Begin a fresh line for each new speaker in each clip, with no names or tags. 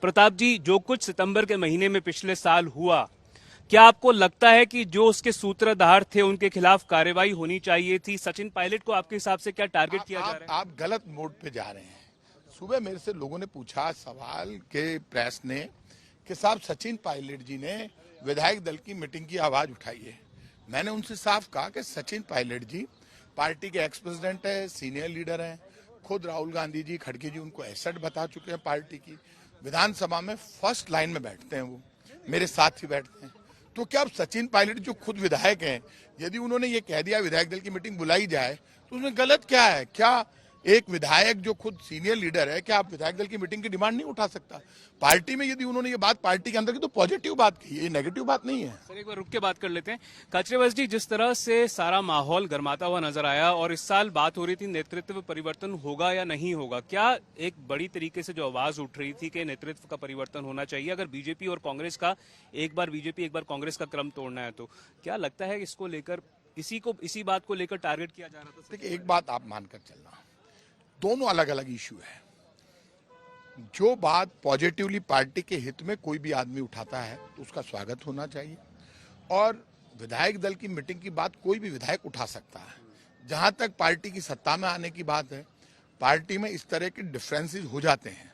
प्रताप जी, जो कुछ सितंबर के महीने में पिछले साल हुआ, क्या आपको लगता है कि जो उसके सूत्रधार थे उनके खिलाफ कार्रवाई होनी चाहिए थी? सचिन पायलट को आपके हिसाब से क्या टारगेट किया जा रहा है?
आप गलत मोड पे जा रहे हैं। सुबह मेरे से लोगों ने पूछा सवाल के प्रेस ने कि साहब सचिन पायलट जी ने विधायक दल की मीटिंग की आवाज उठाई है। मैंने उनसे साफ कहा कि सचिन पायलट जी पार्टी के एक्स प्रेसिडेंट है, सीनियर लीडर हैं। खुद राहुल गांधी जी, खड़गे जी उनको एसेट बता चुके हैं पार्टी की। विधानसभा में फर्स्ट लाइन में बैठते हैं, वो मेरे साथ ही बैठते हैं। तो क्या अब सचिन पायलट जो खुद विधायक हैं, यदि उन्होंने ये कह दिया विधायक दल की मीटिंग बुलाई जाए तो उसमें गलत क्या है? क्या एक विधायक जो खुद सीनियर लीडर है, क्या आप विधायक दल की मीटिंग की डिमांड नहीं उठा सकता? पार्टी में यदि उन्होंने ये बात पार्टी के अंदर की तो पॉजिटिव बात की, ये नेगेटिव बात नहीं है।
सर, एक बार रुक के बात कर लेते हैं। खाचरियावास जी, जिस तरह से सारा माहौल गर्माता हुआ नजर आया और इस साल बात हो रही थी नेतृत्व परिवर्तन होगा या नहीं होगा, क्या एक बड़ी तरीके से जो आवाज उठ रही थी कि नेतृत्व का परिवर्तन होना चाहिए अगर बीजेपी और कांग्रेस का एक बार बीजेपी एक बार कांग्रेस का क्रम तोड़ना है, तो क्या लगता है इसको लेकर इसी बात को लेकर टारगेट किया जा रहा था?
देखिए, एक बात आप मानकर चलना, दोनों अलग अलग इश्यू है। जो बात पॉजिटिवली पार्टी के हित में कोई भी आदमी उठाता है तो उसका स्वागत होना चाहिए, और विधायक दल की मीटिंग की बात कोई भी विधायक उठा सकता है। जहां तक पार्टी की सत्ता में आने की बात है, पार्टी में इस तरह के डिफरेंसेस हो जाते हैं,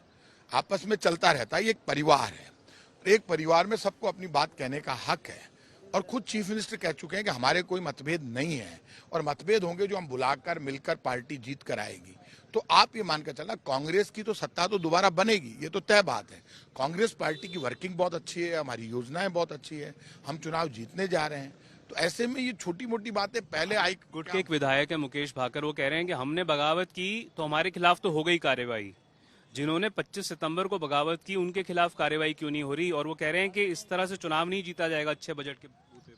आपस में चलता रहता है। ये एक परिवार है, एक परिवार में सबको अपनी बात कहने का हक है, और खुद चीफ मिनिस्टर कह चुके हैं कि हमारे कोई मतभेद नहीं है, और मतभेद होंगे जो हम बुलाकर मिलकर पार्टी जीत कर आएगी। तो आप ये मानकर चलना, कांग्रेस की तो सत्ता तो दोबारा बनेगी, ये तो तय बात है। कांग्रेस पार्टी की वर्किंग बहुत अच्छी है, हमारी योजनाएं बहुत अच्छी है, हम चुनाव जीतने जा रहे हैं। तो ऐसे में ये छोटी मोटी बातें पहले आई।
गुट के एक विधायक है मुकेश भाकर, वो कह रहे हैं कि हमने बगावत की तो हमारे खिलाफ तो हो गई कार्रवाई, जिन्होंने 25 सितंबर को बगावत की उनके खिलाफ कार्रवाई क्यों नहीं हो रही? और वो कह रहे हैं कि इस तरह से चुनाव नहीं जीता जाएगा अच्छे बजट के।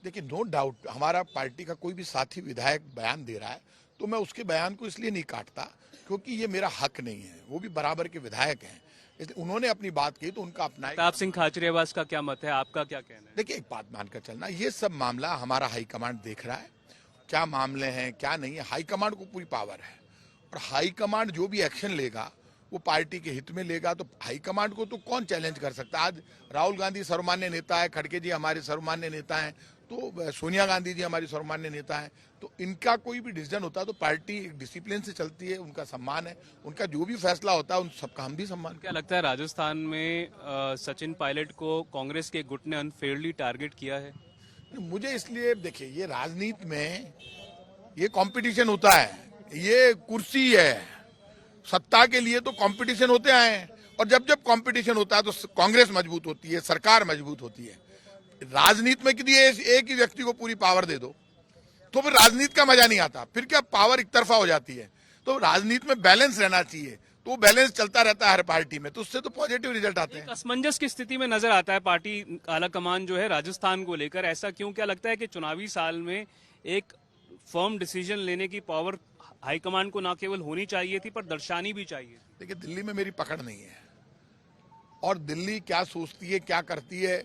देखिए, नो डाउट हमारा पार्टी का कोई भी साथी विधायक बयान दे रहा है तो मैं उसके बयान को इसलिए नहीं काटता क्योंकि ये मेरा हक नहीं है, वो भी बराबर के विधायक हैं, इसलिए उन्होंने अपनी बात की तो उनका अपना।
प्रताप सिंह खाचरियावास का क्या मत है, आपका क्या कहना है?
देखिए, एक बात मानकर चलना, ये सब मामला हमारा हाईकमांड देख रहा है, क्या मामले हैं क्या नहीं है। हाईकमांड को पूरी पावर है, और हाईकमांड जो भी एक्शन लेगा वो पार्टी के हित में लेगा। तो हाईकमांड को तो कौन चैलेंज कर सकता है? आज राहुल गांधी सर्वमान्य नेता है, खड़गे जी हमारे सर्वमान्य नेता हैं, तो सोनिया गांधी जी हमारी सर्वमान्य नेता हैं, तो इनका कोई भी डिसीजन होता है तो पार्टी एक डिसिप्लिन से चलती है, उनका सम्मान है, उनका जो भी फैसला होता है उन सबका हम भी सम्मान।
क्या लगता है राजस्थान में सचिन पायलट को कांग्रेस के गुट ने अनफेयरली टारगेट किया है?
मुझे इसलिए, देखिए, ये राजनीति में ये कंपटीशन होता है, ये कुर्सी है, सत्ता के लिए तो कंपटीशन होते आए हैं, और जब जब कंपटीशन होता है तो कांग्रेस मजबूत होती है, सरकार मजबूत होती है। राजनीति में किसी एक ही व्यक्ति को पूरी पावर दे दो तो फिर राजनीति का मजा नहीं आता, फिर क्या पावर एक तरफा हो जाती है। तो राजनीति में बैलेंस रहना चाहिए, तो वो बैलेंस चलता रहता है हर पार्टी में, तो उससे तो पॉजिटिव रिजल्ट आते हैं।
असमंजस की स्थिति में नजर आता है पार्टी आला कमान जो है राजस्थान को लेकर, ऐसा क्यों? क्या लगता है कि चुनावी साल में एक फर्म डिसीजन लेने की पावर हाईकमान को न केवल होनी चाहिए थी पर दर्शानी भी चाहिए?
देखिए, दिल्ली में मेरी पकड़ नहीं है, और दिल्ली क्या सोचती है क्या करती है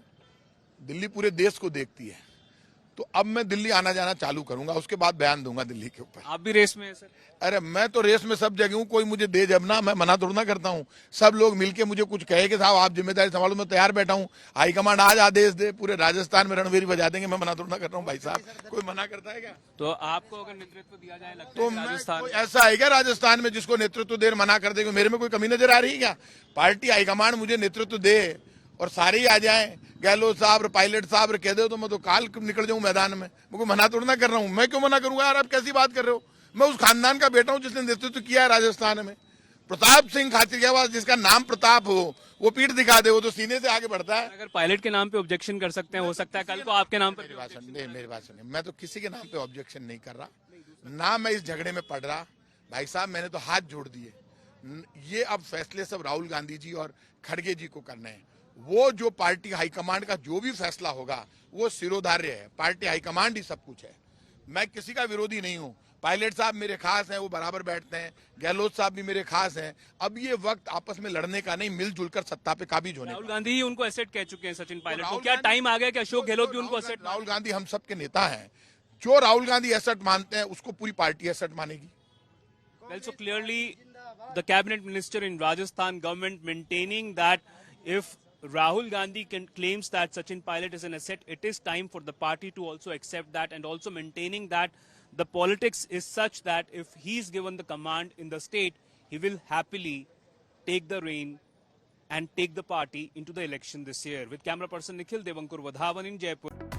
दिल्ली पूरे देश को देखती है। तो अब मैं दिल्ली आना जाना चालू करूंगा, उसके बाद बयान दूंगा दिल्ली के ऊपर।
आप भी रेस में हैं सर?
अरे मैं तो रेस में सब जगह हूँ, कोई मुझे दे जब ना, मैं मना थोड़ा ना करता हूँ। सब लोग मिलके मुझे कुछ कहे कि साहब आप जिम्मेदारी संभालो, मैं तैयार बैठा हूँ। हाईकमांड आज आदेश दे, पूरे राजस्थान में रणवीर बजा देंगे, मैं मना थोड़ा ना कर रहा हूँ भाई साहब, कोई मना करता है क्या?
तो आपको अगर नेतृत्व दिया जाए लगता
तो
है राजस्थान
ऐसा है क्या राजस्थान में जिसको नेतृत्व देर मना कर देगा? मेरे में कोई कमी नजर आ रही है क्या? पार्टी हाईकमांड मुझे नेतृत्व दे और सारे ही आ जाएं, गहलोत साहब, पायलट साहब कह दो तो मैं तो काल निकल जाऊं मैदान में। मैं कोई मना थोड़ा ना कर रहा हूं, मैं क्यों मना करूंगा यार? आप कैसी बात कर रहे हो? मैं उस खानदान का बेटा हूं जिसने नेतृत्व किया है राजस्थान में। प्रताप सिंह खाचरियावास, जिसका नाम प्रताप हो, वो पीठ दिखा दे, वो तो सीने से आगे बढ़ता है।
अगर पायलट के नाम पे ऑब्जेक्शन कर सकते हैं, हो सकता है कल को आपके नाम पर।
मेरी बात सुनिए, मैं तो किसी के नाम पे ऑब्जेक्शन नहीं कर रहा, ना मैं इस झगड़े में पड़ रहा। भाई साहब, मैंने तो हाथ जोड़ दिए। ये अब फैसले सब राहुल गांधी जी और खड़गे जी को करने हैं। वो जो पार्टी हाईकमांड का जो भी फैसला होगा वो सिरोधार्य है, पार्टी हाईकमांड ही सब कुछ है। मैं किसी का विरोधी नहीं हूँ। पायलट साहब मेरे खास हैं, वो बराबर बैठते हैं, गहलोत साहब भी मेरे खास हैं। अब ये वक्त आपस में लड़ने का नहीं, मिलजुल कर सत्ता पे काबिज होने।
राहुल गांधी ही उनको एसेट कह चुके हैं सचिन पायलट को, क्या टाइम आ गया कि अशोक गहलोत भी उनको एसेट?
राहुल गांधी हम सबके नेता हैं, जो राहुल गांधी एसेट मानते हैं उसको पूरी पार्टी एसेट मानेगी।
Well, so clearly the cabinet minister in Rajasthan government maintaining that If Rahul Gandhi claims that Sachin Pilot is an asset, it is time for the party to also accept that, and also maintaining that the politics is such that if he's given the command in the state, he will happily take the reign and take the party into the election this year. With camera person Nikhil, Devankur Vadhavan in Jaipur.